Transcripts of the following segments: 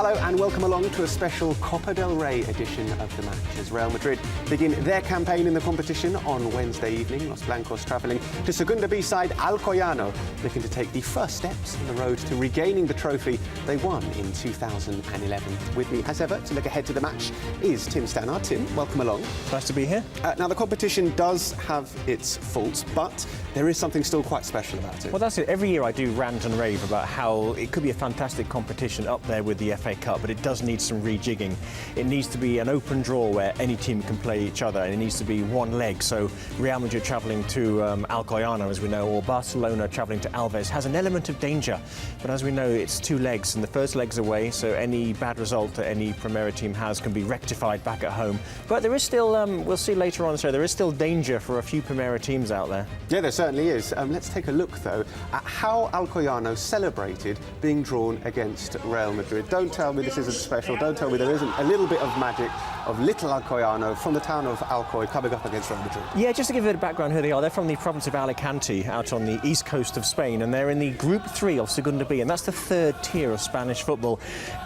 Hello and welcome along to a special Copa del Rey edition of the match as Real Madrid begin their campaign in the competition on Wednesday evening. Los Blancos travelling to Segunda B side Alcoyano, looking to take the first steps on the road to regaining the trophy they won in 2011. With me, as ever, to look ahead to the match is Tim Stannard. Tim, welcome along. Nice to be here. Now, the competition does have its faults, but there is something still quite special about it. Well, that's it. Every year I do rant and rave about how it could be a fantastic competition up there with the FA Cup, but it does need some rejigging. It needs to be an open draw where any team can play each other, and it needs to be one leg. So Real Madrid travelling to Alcoyano, as we know, or Barcelona travelling to Alves has an element of danger. But as we know, it's two legs, and the first leg's away, so any bad result that any Primera team has can be rectified back at home. But there is still, we'll see later on, so there is still danger for a few Primera teams out there. Yeah, there certainly is. Let's take a look, though, at how Alcoyano celebrated being drawn against Real Madrid. Don't tell me this isn't special. Don't tell me there isn't a little bit of magic of little Alcoyano from the town of Alcoy coming up against Real Madrid. Yeah, just to give a bit of background who they are, they're from the province of Alicante, out on the east coast of Spain, and they're in the Group 3 of Segunda B, and that's the third tier of Spanish football.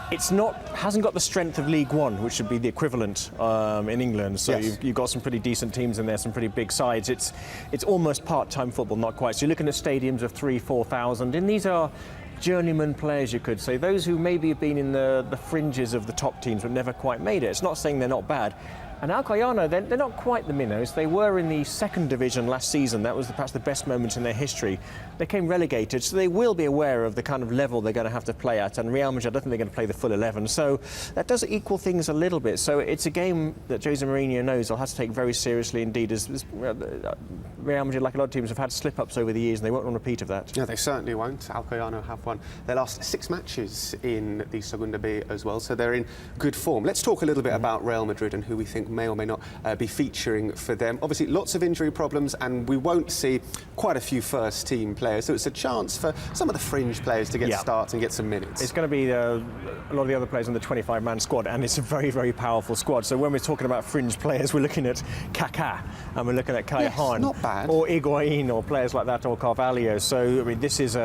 Hasn't got the strength of League One, which should be the equivalent in England. So yes, you've got some pretty decent teams in there, some pretty big sides. It's almost part-time football, not quite. So you're looking at stadiums of 3,000-4,000, and these are journeyman players, you could say, those who maybe have been in the fringes of the top teams but never quite made it. It's not saying they're not bad. And Alcoyano, they're not quite the minnows. They were in the second division last season. That was perhaps the best moment in their history. They came relegated, so they will be aware of the kind of level they're going to have to play at. And Real Madrid, I don't think they're going to play the full 11. So that does equal things a little bit. So it's a game that Jose Mourinho knows he'll have to take very seriously indeed. As Real Madrid, like a lot of teams, have had slip-ups over the years, and they won't want a repeat of that. No, they certainly won't. Alcoyano have won their last 6 matches in the Segunda B as well, so they're in good form. Let's talk a little bit about Real Madrid and who we think may or may not be featuring for them. Obviously, lots of injury problems, and we won't see quite a few first-team players, so it's a chance for some of the fringe players to get starts and get some minutes. It's going to be a lot of the other players on the 25-man squad, and it's a very, very powerful squad. So when we're talking about fringe players, we're looking at Kaká, and we're looking at Callejon, not bad, or Higuain, or players like that, or Carvalho. So I mean, this is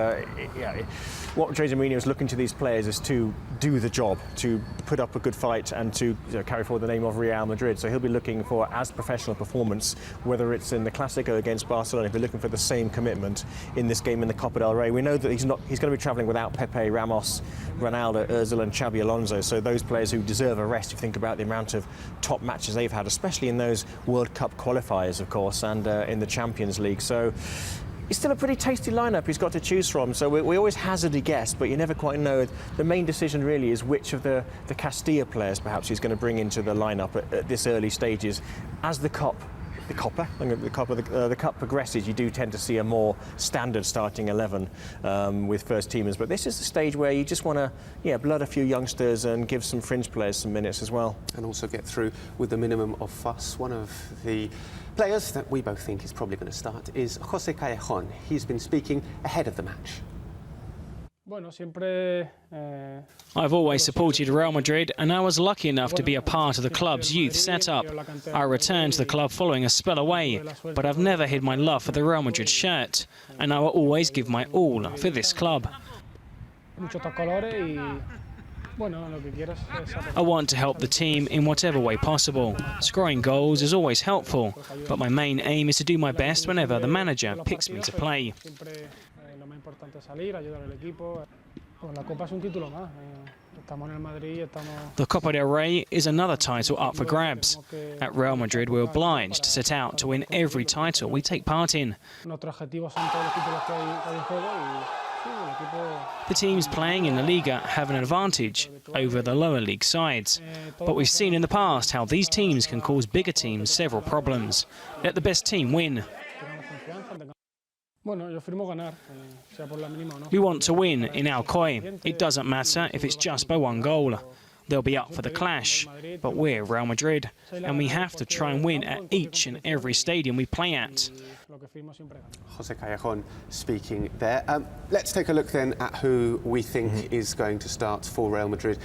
what Jose Mourinho is looking to these players is to do the job, to put up a good fight, and to carry forward the name of Real Madrid. So he'll be looking for as professional performance, whether it's in the Clásico against Barcelona. If they're looking for the same commitment in this game in the Copa del Rey, we know that he's going to be travelling without Pepe, Ramos, Ronaldo, Ozil, and Xabi Alonso. So those players who deserve a rest. If you think about the amount of top matches they've had, especially in those World Cup qualifiers, of course, and in the Champions League. So it's still a pretty tasty lineup he's got to choose from, so we always hazard a guess, but you never quite know. The main decision really is which of the Castilla players perhaps he's going to bring into the lineup at this early stages. As the Cup progresses, you do tend to see a more standard starting 11 with first teamers, but this is the stage where you just want to blood a few youngsters and give some fringe players some minutes as well. And also get through with the minimum of fuss. One of the players that we both think is probably going to start is José Callejon. He's been speaking ahead of the match. I've always supported Real Madrid, and I was lucky enough to be a part of the club's youth setup. I returned to the club following a spell away, but I've never hid my love for the Real Madrid shirt, and I will always give my all for this club. I want to help the team in whatever way possible. Scoring goals is always helpful, but my main aim is to do my best whenever the manager picks me to play. The Copa del Rey is another title up for grabs. At Real Madrid, we're obliged to set out to win every title we take part in. The teams playing in the Liga have an advantage over the lower league sides, but we've seen in the past how these teams can cause bigger teams several problems. Let the best team win. We want to win in Alcoy. It doesn't matter if it's just by 1 goal. They'll be up for the clash, but we're Real Madrid, and we have to try and win at each and every stadium we play at. Jose Callejon speaking there. Let's take a look then at who we think is going to start for Real Madrid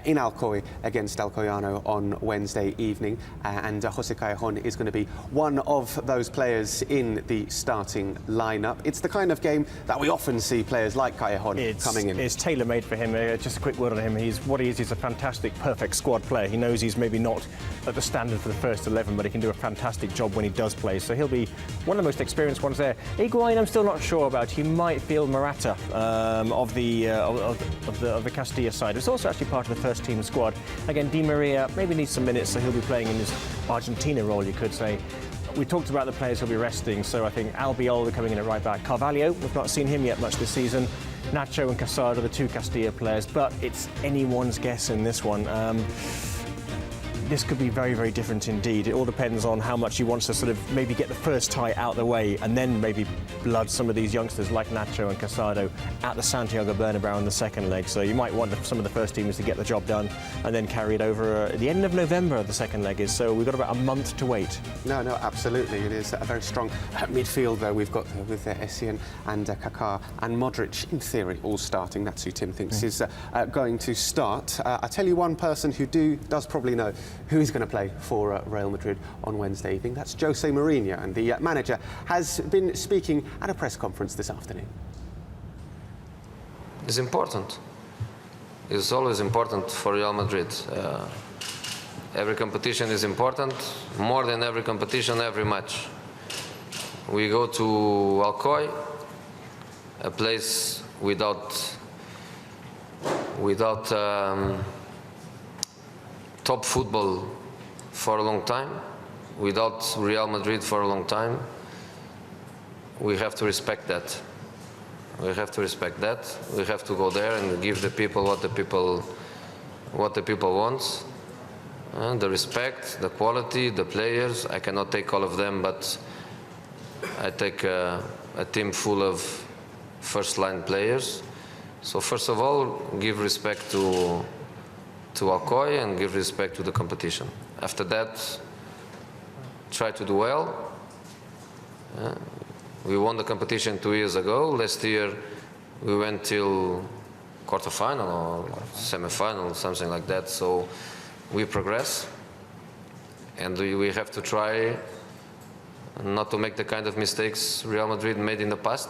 in Alcoy against Alcoyano on Wednesday evening. And Jose Callejon is going to be one of those players in the starting lineup. It's the kind of game that we often see players like Callejon coming in. It's tailor-made for him. Just a quick word on him. He's a fantastic, perfect squad player. He knows he's maybe not at the standard for the first 11, but he can do a fantastic job when he does play. So he'll be one of the most experienced ones there. Higuain, I'm still not sure about. He might field Morata of the Castilla side. It's also actually part of the first team squad. Again, Di Maria maybe needs some minutes, so he'll be playing in his Argentina role, you could say. We talked about the players who'll be resting, so I think Albiol will be coming in at right back. Carvalho, we've not seen him yet much this season. Nacho and Casado, the two Castilla players, but it's anyone's guess in this one. This could be very, very different indeed. It all depends on how much he wants to sort of maybe get the first tie out of the way and then maybe blood some of these youngsters like Nacho and Casado at the Santiago Bernabeu in the second leg. So you might want some of the first teamers to get the job done and then carry it over at the end of November, the second leg is. So we've got about a month to wait. No, absolutely. It is a very strong midfield, though, we've got with Essien and Kaká and Modric, in theory, all starting. That's who Tim thinks is going to start. I'll tell you one person who does probably know who is going to play for Real Madrid on Wednesday evening. That's Jose Mourinho, and the manager has been speaking at a press conference this afternoon. It's important. It's always important for Real Madrid. Every competition is important, more than every competition, every match. We go to Alcoy, a place without top football for a long time, without Real Madrid for a long time. We have to respect that. We have to respect that. We have to go there and give the people what the people want. The respect, the quality, the players. I cannot take all of them, but I take a team full of first-line players. So first of all, give respect to Alcoy and give respect to the competition. After that, try to do well. We won the competition 2 years ago. Last year, we went till quarterfinal or semi-final, something like that. So we progress, and we have to try not to make the kind of mistakes Real Madrid made in the past,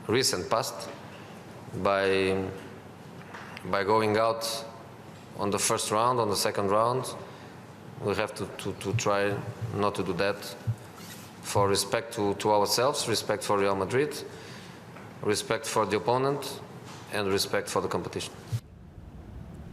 recent past, by going out on the first round, on the second round. We have to try not to do that, for respect to ourselves, respect for Real Madrid, respect for the opponent, and respect for the competition.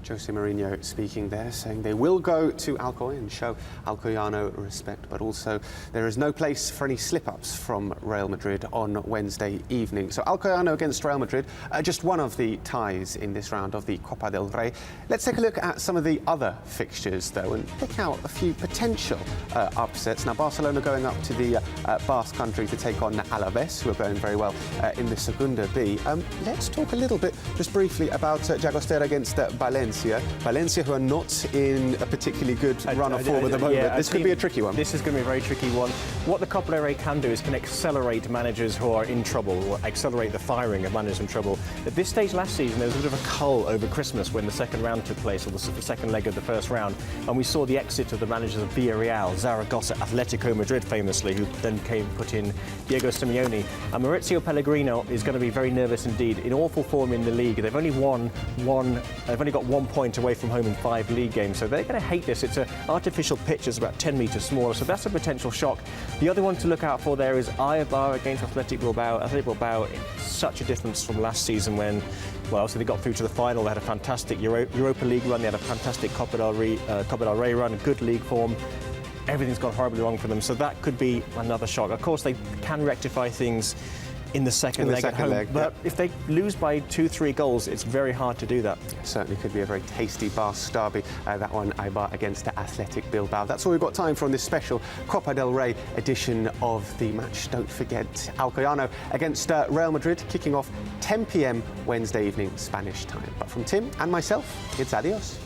Jose Mourinho speaking there, saying they will go to Alcoy and show Alcoyano respect, but also there is no place for any slip-ups from Real Madrid on Wednesday evening. So Alcoyano against Real Madrid, just one of the ties in this round of the Copa del Rey. Let's take a look at some of the other fixtures, though, and pick out a few potential upsets. Now, Barcelona going up to the Basque Country to take on Alaves, who are going very well in the Segunda B. Let's talk a little bit, just briefly, about Llagostera against Valencia. Valencia, who are not in a particularly good run of form at the moment. This could be a tricky one. This is going to be a very tricky one. What the Copa del Rey can do is can accelerate managers who are in trouble, or accelerate the firing of managers in trouble. At this stage last season, there was a bit of a cull over Christmas when the second round took place, or the second leg of the first round, and we saw the exit of the managers of Villarreal, Zaragoza, Atletico Madrid famously, who then put in Diego Simeone. And Maurizio Pellegrino is going to be very nervous indeed. In awful form in the league. They've only got 1 point away from home in 5 league games, so they're going to hate this. It's an artificial pitch, it's about 10 metres smaller, so that's a potential shock. The other one to look out for there is Eibar against Athletic Bilbao. Athletic Bilbao, such a difference from last season when, well, so they got through to the final. They had a fantastic Europa League run, they had a fantastic Copa del Rey run, a good league form. Everything's gone horribly wrong for them, so that could be another shock. Of course, they can rectify things in the second leg at home, but if they lose by 2-3 goals, it's very hard to do that. Certainly could be a very tasty Basque derby, that one, Eibar against Athletic Bilbao. That's all we've got time for on this special Copa del Rey edition of the match. Don't forget Alcoyano against Real Madrid, kicking off 10 p.m. Wednesday evening Spanish time. But from Tim and myself, it's adios.